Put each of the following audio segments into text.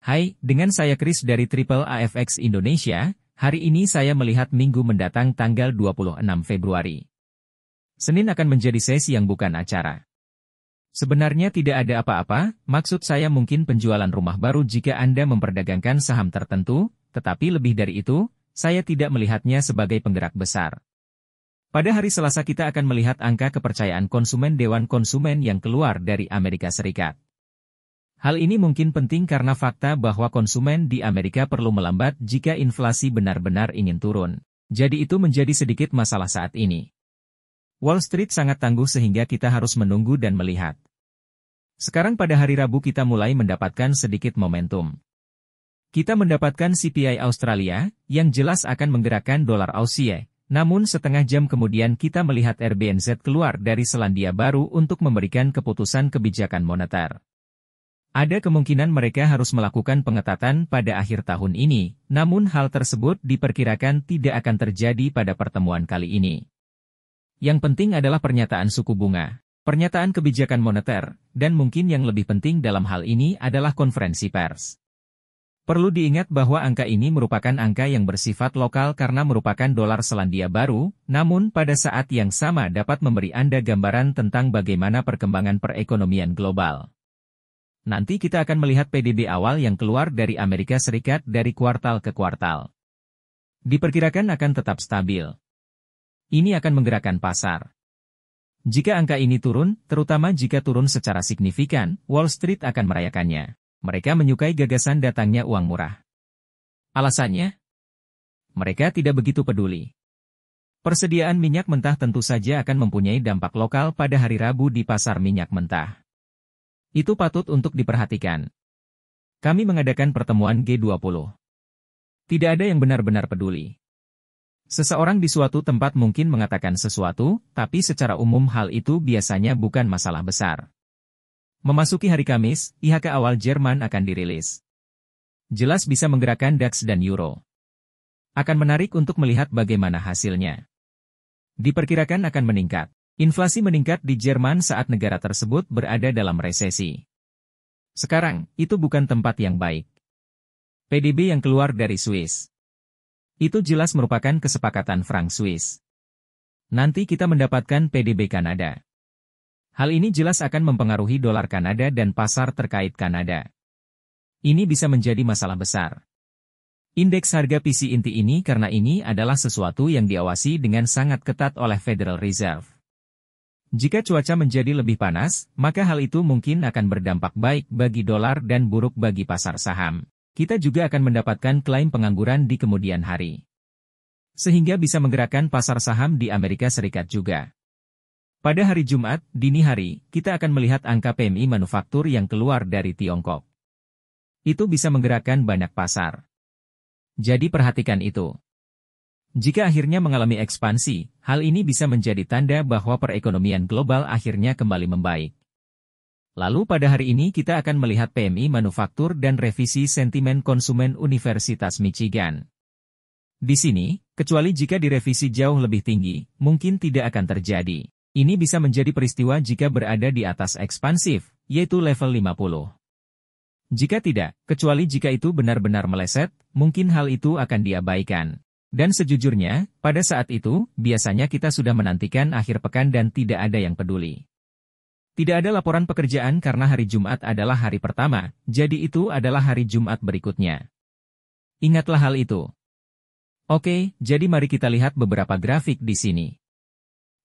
Hai, dengan saya Chris dari Triple AFX Indonesia. Hari ini saya melihat minggu mendatang tanggal 26 Februari. Senin akan menjadi sesi yang bukan acara. Sebenarnya tidak ada apa-apa, maksud saya mungkin penjualan rumah baru jika Anda memperdagangkan saham tertentu, tetapi lebih dari itu, saya tidak melihatnya sebagai penggerak besar. Pada hari Selasa kita akan melihat angka kepercayaan konsumen Dewan Konsumen yang keluar dari Amerika Serikat. Hal ini mungkin penting karena fakta bahwa konsumen di Amerika perlu melambat jika inflasi benar-benar ingin turun. Jadi itu menjadi sedikit masalah saat ini. Wall Street sangat tangguh sehingga kita harus menunggu dan melihat. Sekarang pada hari Rabu kita mulai mendapatkan sedikit momentum. Kita mendapatkan CPI Australia, yang jelas akan menggerakkan dolar Aussie. Namun setengah jam kemudian kita melihat RBNZ keluar dari Selandia Baru untuk memberikan keputusan kebijakan moneter. Ada kemungkinan mereka harus melakukan pengetatan pada akhir tahun ini, namun hal tersebut diperkirakan tidak akan terjadi pada pertemuan kali ini. Yang penting adalah pernyataan suku bunga, pernyataan kebijakan moneter, dan mungkin yang lebih penting dalam hal ini adalah konferensi pers. Perlu diingat bahwa angka ini merupakan angka yang bersifat lokal karena merupakan dolar Selandia Baru, namun pada saat yang sama dapat memberi Anda gambaran tentang bagaimana perkembangan perekonomian global. Nanti kita akan melihat PDB awal yang keluar dari Amerika Serikat dari kuartal ke kuartal. Diperkirakan akan tetap stabil. Ini akan menggerakkan pasar. Jika angka ini turun, terutama jika turun secara signifikan, Wall Street akan merayakannya. Mereka menyukai gagasan datangnya uang murah. Alasannya? Mereka tidak begitu peduli. Persediaan minyak mentah tentu saja akan mempunyai dampak lokal pada hari Rabu di pasar minyak mentah. Itu patut untuk diperhatikan. Kami mengadakan pertemuan G20. Tidak ada yang benar-benar peduli. Seseorang di suatu tempat mungkin mengatakan sesuatu, tapi secara umum hal itu biasanya bukan masalah besar. Memasuki hari Kamis, IHK awal Jerman akan dirilis. Jelas bisa menggerakkan DAX dan Euro. Akan menarik untuk melihat bagaimana hasilnya. Diperkirakan akan meningkat. Inflasi meningkat di Jerman saat negara tersebut berada dalam resesi. Sekarang, itu bukan tempat yang baik. PDB yang keluar dari Swiss. Itu jelas merupakan kesepakatan franc Swiss. Nanti kita mendapatkan PDB Kanada. Hal ini jelas akan mempengaruhi dolar Kanada dan pasar terkait Kanada. Ini bisa menjadi masalah besar. Indeks harga PC inti ini karena ini adalah sesuatu yang diawasi dengan sangat ketat oleh Federal Reserve. Jika cuaca menjadi lebih panas, maka hal itu mungkin akan berdampak baik bagi dolar dan buruk bagi pasar saham. Kita juga akan mendapatkan klaim pengangguran di kemudian hari. Sehingga bisa menggerakkan pasar saham di Amerika Serikat juga. Pada hari Jumat, dini hari, kita akan melihat angka PMI manufaktur yang keluar dari Tiongkok. Itu bisa menggerakkan banyak pasar. Jadi perhatikan itu. Jika akhirnya mengalami ekspansi, hal ini bisa menjadi tanda bahwa perekonomian global akhirnya kembali membaik. Lalu pada hari ini kita akan melihat PMI manufaktur dan revisi sentimen konsumen Universitas Michigan. Di sini, kecuali jika direvisi jauh lebih tinggi, mungkin tidak akan terjadi. Ini bisa menjadi peristiwa jika berada di atas ekspansif, yaitu level 50. Jika tidak, kecuali jika itu benar-benar meleset, mungkin hal itu akan diabaikan. Dan sejujurnya, pada saat itu, biasanya kita sudah menantikan akhir pekan dan tidak ada yang peduli. Tidak ada laporan pekerjaan karena hari Jumat adalah hari pertama, jadi itu adalah hari Jumat berikutnya. Ingatlah hal itu. Oke, jadi mari kita lihat beberapa grafik di sini.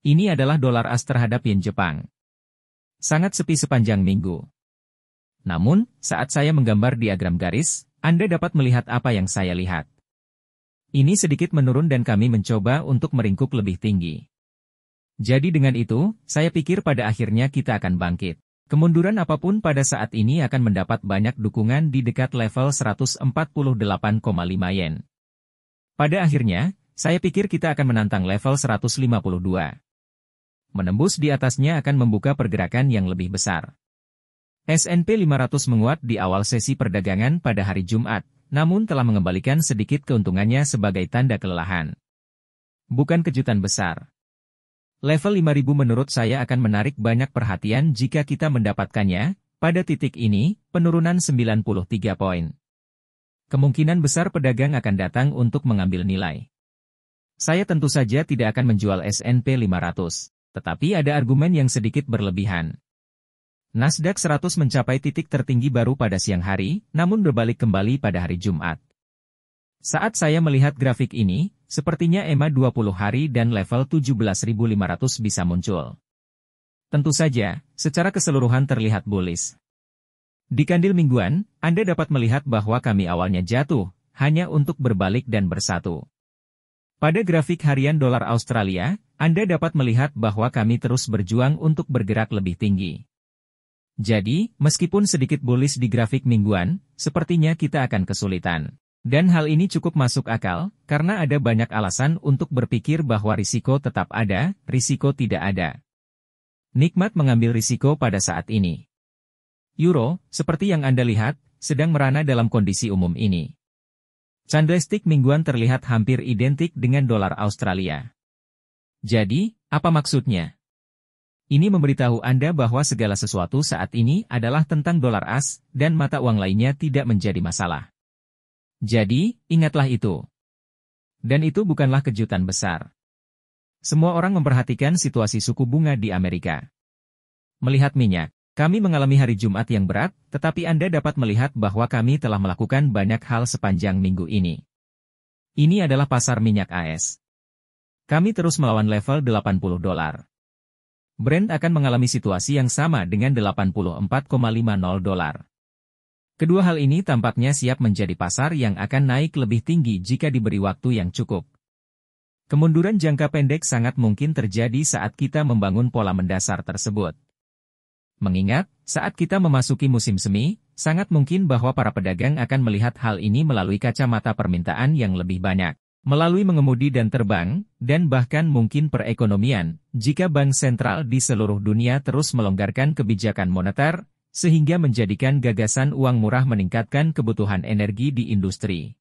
Ini adalah dolar AS terhadap yen Jepang. Sangat sepi sepanjang minggu. Namun, saat saya menggambar diagram garis, Anda dapat melihat apa yang saya lihat. Ini sedikit menurun dan kami mencoba untuk meringkuk lebih tinggi. Jadi dengan itu, saya pikir pada akhirnya kita akan bangkit. Kemunduran apapun pada saat ini akan mendapat banyak dukungan di dekat level 148,5 yen. Pada akhirnya, saya pikir kita akan menantang level 152. Menembus di atasnya akan membuka pergerakan yang lebih besar. S&P 500 menguat di awal sesi perdagangan pada hari Jumat, namun telah mengembalikan sedikit keuntungannya sebagai tanda kelelahan. Bukan kejutan besar. Level 5000 menurut saya akan menarik banyak perhatian jika kita mendapatkannya. Pada titik ini, penurunan 93 poin. Kemungkinan besar pedagang akan datang untuk mengambil nilai. Saya tentu saja tidak akan menjual S&P 500, tetapi ada argumen yang sedikit berlebihan. Nasdaq 100 mencapai titik tertinggi baru pada siang hari, namun berbalik kembali pada hari Jumat. Saat saya melihat grafik ini, sepertinya EMA 20 hari dan level 17.500 bisa muncul. Tentu saja, secara keseluruhan terlihat bullish. Di kandil mingguan, Anda dapat melihat bahwa kami awalnya jatuh, hanya untuk berbalik dan bersatu. Pada grafik harian dolar Australia, Anda dapat melihat bahwa kami terus berjuang untuk bergerak lebih tinggi. Jadi, meskipun sedikit bullish di grafik mingguan, sepertinya kita akan kesulitan. Dan hal ini cukup masuk akal, karena ada banyak alasan untuk berpikir bahwa risiko tetap ada, risiko tidak ada. Nikmat mengambil risiko pada saat ini. Euro, seperti yang Anda lihat, sedang merana dalam kondisi umum ini. Candlestick mingguan terlihat hampir identik dengan dolar Australia. Jadi, apa maksudnya? Ini memberitahu Anda bahwa segala sesuatu saat ini adalah tentang dolar AS, dan mata uang lainnya tidak menjadi masalah. Jadi, ingatlah itu. Dan itu bukanlah kejutan besar. Semua orang memperhatikan situasi suku bunga di Amerika. Melihat minyak, kami mengalami hari Jumat yang berat, tetapi Anda dapat melihat bahwa kami telah melakukan banyak hal sepanjang minggu ini. Ini adalah pasar minyak AS. Kami terus melawan level $80. Brent akan mengalami situasi yang sama dengan $84,50. Kedua hal ini tampaknya siap menjadi pasar yang akan naik lebih tinggi jika diberi waktu yang cukup. Kemunduran jangka pendek sangat mungkin terjadi saat kita membangun pola mendasar tersebut. Mengingat, saat kita memasuki musim semi, sangat mungkin bahwa para pedagang akan melihat hal ini melalui kacamata permintaan yang lebih banyak, melalui mengemudi dan terbang, dan bahkan mungkin perekonomian, jika bank sentral di seluruh dunia terus melonggarkan kebijakan moneter, sehingga menjadikan gagasan uang murah meningkatkan kebutuhan energi di industri.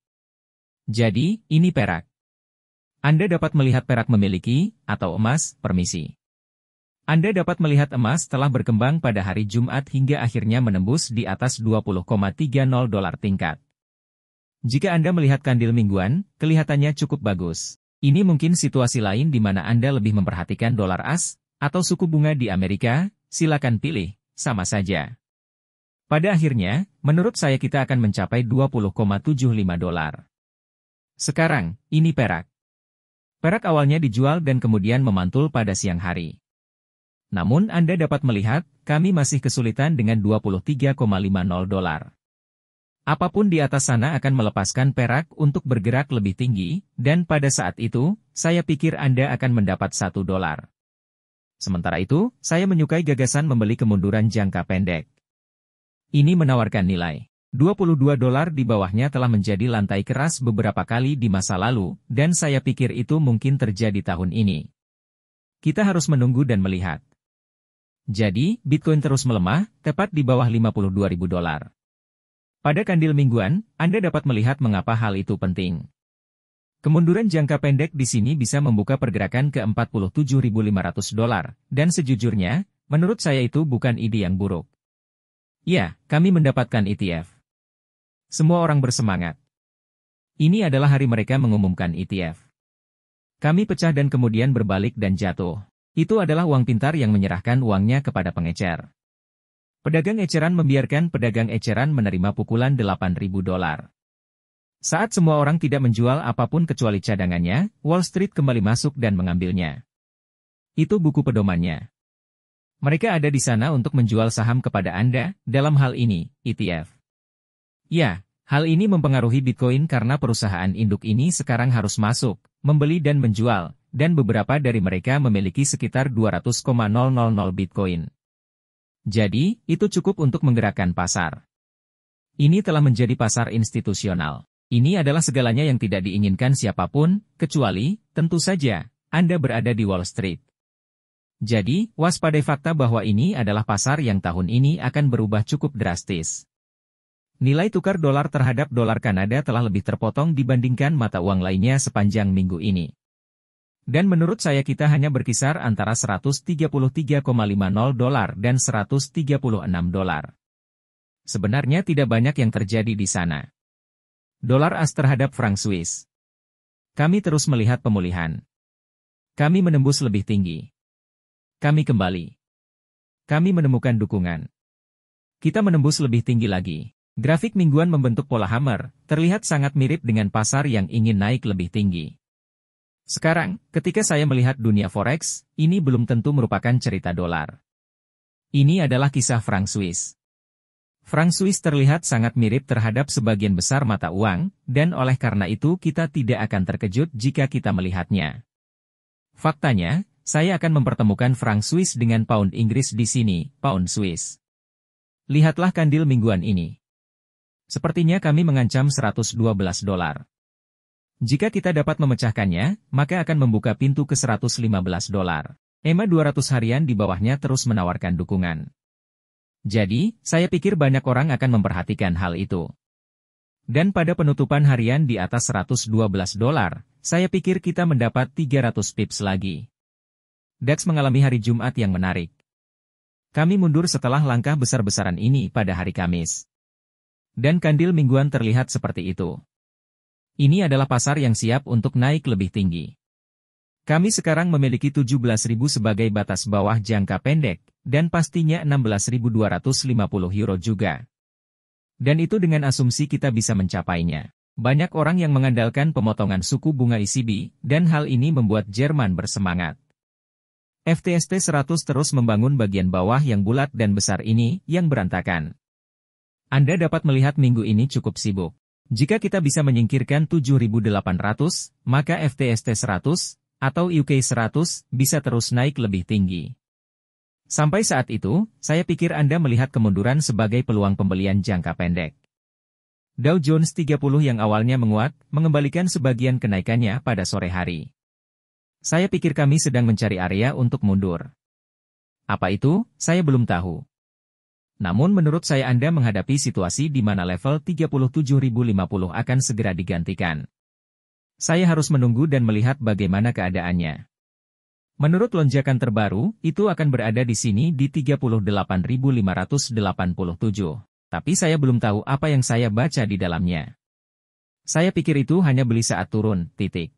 Jadi, ini perak. Anda dapat melihat perak memiliki, atau emas, permisi. Anda dapat melihat emas telah berkembang pada hari Jumat hingga akhirnya menembus di atas $20,30 tingkat. Jika Anda melihat kandil mingguan, kelihatannya cukup bagus. Ini mungkin situasi lain di mana Anda lebih memperhatikan dolar AS, atau suku bunga di Amerika, silakan pilih, sama saja. Pada akhirnya, menurut saya kita akan mencapai $20,75. Sekarang, ini perak. Perak awalnya dijual dan kemudian memantul pada siang hari. Namun Anda dapat melihat, kami masih kesulitan dengan $23,50. Apapun di atas sana akan melepaskan perak untuk bergerak lebih tinggi, dan pada saat itu, saya pikir Anda akan mendapat $1. Sementara itu, saya menyukai gagasan membeli kemunduran jangka pendek. Ini menawarkan nilai. $22 di bawahnya telah menjadi lantai keras beberapa kali di masa lalu, dan saya pikir itu mungkin terjadi tahun ini. Kita harus menunggu dan melihat. Jadi, Bitcoin terus melemah, tepat di bawah $52.000. Pada kandil mingguan, Anda dapat melihat mengapa hal itu penting. Kemunduran jangka pendek di sini bisa membuka pergerakan ke $47.500, dan sejujurnya, menurut saya itu bukan ide yang buruk. Ya, kami mendapatkan ETF. Semua orang bersemangat. Ini adalah hari mereka mengumumkan ETF. Kami pecah dan kemudian berbalik dan jatuh. Itu adalah uang pintar yang menyerahkan uangnya kepada pengecer. Pedagang eceran membiarkan pedagang eceran menerima pukulan $8.000. Saat semua orang tidak menjual apapun kecuali cadangannya, Wall Street kembali masuk dan mengambilnya. Itu buku pedomannya. Mereka ada di sana untuk menjual saham kepada Anda, dalam hal ini, ETF. Ya, hal ini mempengaruhi Bitcoin karena perusahaan induk ini sekarang harus masuk, membeli dan menjual, dan beberapa dari mereka memiliki sekitar 200,000 Bitcoin. Jadi, itu cukup untuk menggerakkan pasar. Ini telah menjadi pasar institusional. Ini adalah segalanya yang tidak diinginkan siapapun, kecuali, tentu saja, Anda berada di Wall Street. Jadi, waspadai fakta bahwa ini adalah pasar yang tahun ini akan berubah cukup drastis. Nilai tukar dolar terhadap dolar Kanada telah lebih terpotong dibandingkan mata uang lainnya sepanjang minggu ini. Dan menurut saya kita hanya berkisar antara $133,50 dan $136. Sebenarnya tidak banyak yang terjadi di sana. Dolar AS terhadap franc Swiss. Kami terus melihat pemulihan. Kami menembus lebih tinggi. Kami kembali. Kami menemukan dukungan. Kita menembus lebih tinggi lagi. Grafik mingguan membentuk pola hammer, terlihat sangat mirip dengan pasar yang ingin naik lebih tinggi. Sekarang, ketika saya melihat dunia forex, ini belum tentu merupakan cerita dolar. Ini adalah kisah franc Swiss. Franc Swiss terlihat sangat mirip terhadap sebagian besar mata uang, dan oleh karena itu kita tidak akan terkejut jika kita melihatnya. Faktanya, saya akan mempertemukan franc Swiss dengan pound Inggris di sini, pound Swiss. Lihatlah kandil mingguan ini. Sepertinya kami mengancam 112 dolar. Jika kita dapat memecahkannya, maka akan membuka pintu ke 115 dolar. EMA 200 harian di bawahnya terus menawarkan dukungan. Jadi, saya pikir banyak orang akan memperhatikan hal itu. Dan pada penutupan harian di atas 112 dolar, saya pikir kita mendapat 300 pips lagi. DAX mengalami hari Jumat yang menarik. Kami mundur setelah langkah besar-besaran ini pada hari Kamis. Dan kandil mingguan terlihat seperti itu. Ini adalah pasar yang siap untuk naik lebih tinggi. Kami sekarang memiliki 17.000 sebagai batas bawah jangka pendek, dan pastinya 16.250 euro juga. Dan itu dengan asumsi kita bisa mencapainya. Banyak orang yang mengandalkan pemotongan suku bunga ECB, dan hal ini membuat Jerman bersemangat. FTSE 100 terus membangun bagian bawah yang bulat dan besar ini, yang berantakan. Anda dapat melihat minggu ini cukup sibuk. Jika kita bisa menyingkirkan 7.800, maka FTSE 100, atau UK 100, bisa terus naik lebih tinggi. Sampai saat itu, saya pikir Anda melihat kemunduran sebagai peluang pembelian jangka pendek. Dow Jones 30 yang awalnya menguat, mengembalikan sebagian kenaikannya pada sore hari. Saya pikir kami sedang mencari area untuk mundur. Apa itu, saya belum tahu. Namun menurut saya Anda menghadapi situasi di mana level 37.050 akan segera digantikan. Saya harus menunggu dan melihat bagaimana keadaannya. Menurut lonjakan terbaru, itu akan berada di sini di 38.587. Tapi saya belum tahu apa yang saya baca di dalamnya. Saya pikir itu hanya beli saat turun, titik.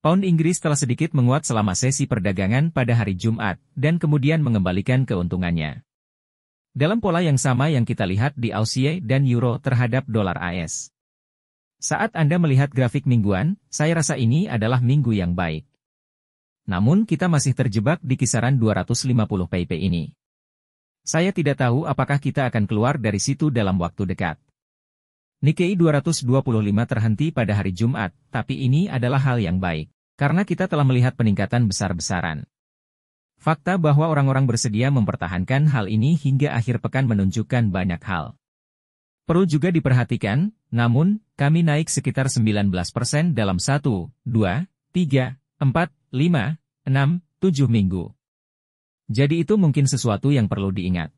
Pound Inggris telah sedikit menguat selama sesi perdagangan pada hari Jumat, dan kemudian mengembalikan keuntungannya. Dalam pola yang sama yang kita lihat di Aussie dan Euro terhadap dolar AS. Saat Anda melihat grafik mingguan, saya rasa ini adalah minggu yang baik. Namun kita masih terjebak di kisaran 250 pip ini. Saya tidak tahu apakah kita akan keluar dari situ dalam waktu dekat. Nikkei 225 terhenti pada hari Jumat, tapi ini adalah hal yang baik, karena kita telah melihat peningkatan besar-besaran. Fakta bahwa orang-orang bersedia mempertahankan hal ini hingga akhir pekan menunjukkan banyak hal. Perlu juga diperhatikan, namun, kami naik sekitar 19% dalam 1, 2, 3, 4, 5, 6, 7 minggu. Jadi itu mungkin sesuatu yang perlu diingat.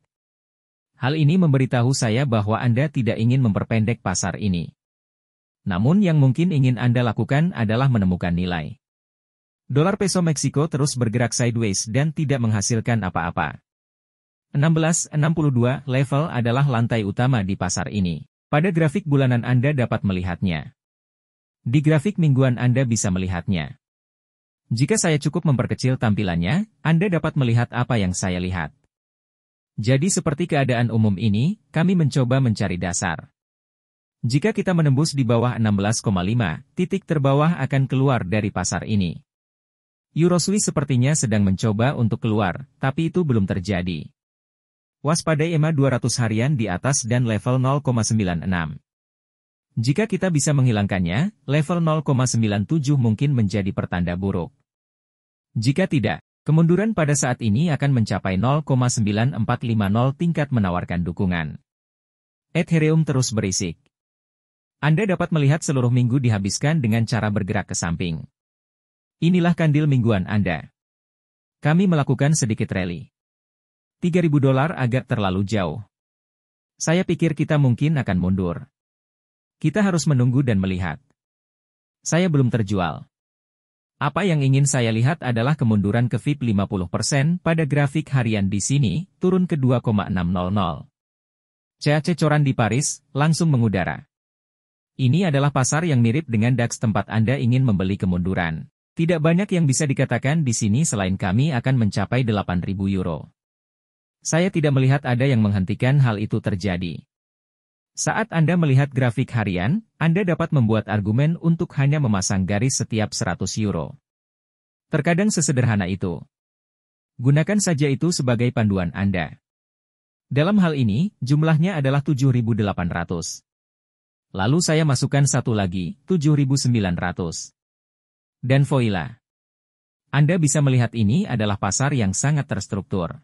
Hal ini memberitahu saya bahwa Anda tidak ingin memperpendek pasar ini. Namun yang mungkin ingin Anda lakukan adalah menemukan nilai. Dolar peso Meksiko terus bergerak sideways dan tidak menghasilkan apa-apa. 1662 level adalah lantai utama di pasar ini. Pada grafik bulanan Anda dapat melihatnya. Di grafik mingguan Anda bisa melihatnya. Jika saya cukup memperkecil tampilannya, Anda dapat melihat apa yang saya lihat. Jadi seperti keadaan umum ini, kami mencoba mencari dasar. Jika kita menembus di bawah 16,5, titik terbawah akan keluar dari pasar ini. Euro Swiss sepertinya sedang mencoba untuk keluar, tapi itu belum terjadi. Waspadai EMA 200 harian di atas dan level 0,96. Jika kita bisa menghilangkannya, level 0,97 mungkin menjadi pertanda buruk. Jika tidak, kemunduran pada saat ini akan mencapai 0,9450 tingkat menawarkan dukungan. Ethereum terus berisik. Anda dapat melihat seluruh minggu dihabiskan dengan cara bergerak ke samping. Inilah kandil mingguan Anda. Kami melakukan sedikit rally. 3.000 dolar agak terlalu jauh. Saya pikir kita mungkin akan mundur. Kita harus menunggu dan melihat. Saya belum terjual. Apa yang ingin saya lihat adalah kemunduran ke VIP 50% pada grafik harian di sini, turun ke 2,600. CAC coran di Paris, langsung mengudara. Ini adalah pasar yang mirip dengan DAX tempat Anda ingin membeli kemunduran. Tidak banyak yang bisa dikatakan di sini selain kami akan mencapai 8.000 euro. Saya tidak melihat ada yang menghentikan hal itu terjadi. Saat Anda melihat grafik harian, Anda dapat membuat argumen untuk hanya memasang garis setiap 100 euro. Terkadang sesederhana itu. Gunakan saja itu sebagai panduan Anda. Dalam hal ini, jumlahnya adalah 7.800. Lalu saya masukkan satu lagi, 7.900. Dan voila. Anda bisa melihat ini adalah pasar yang sangat terstruktur.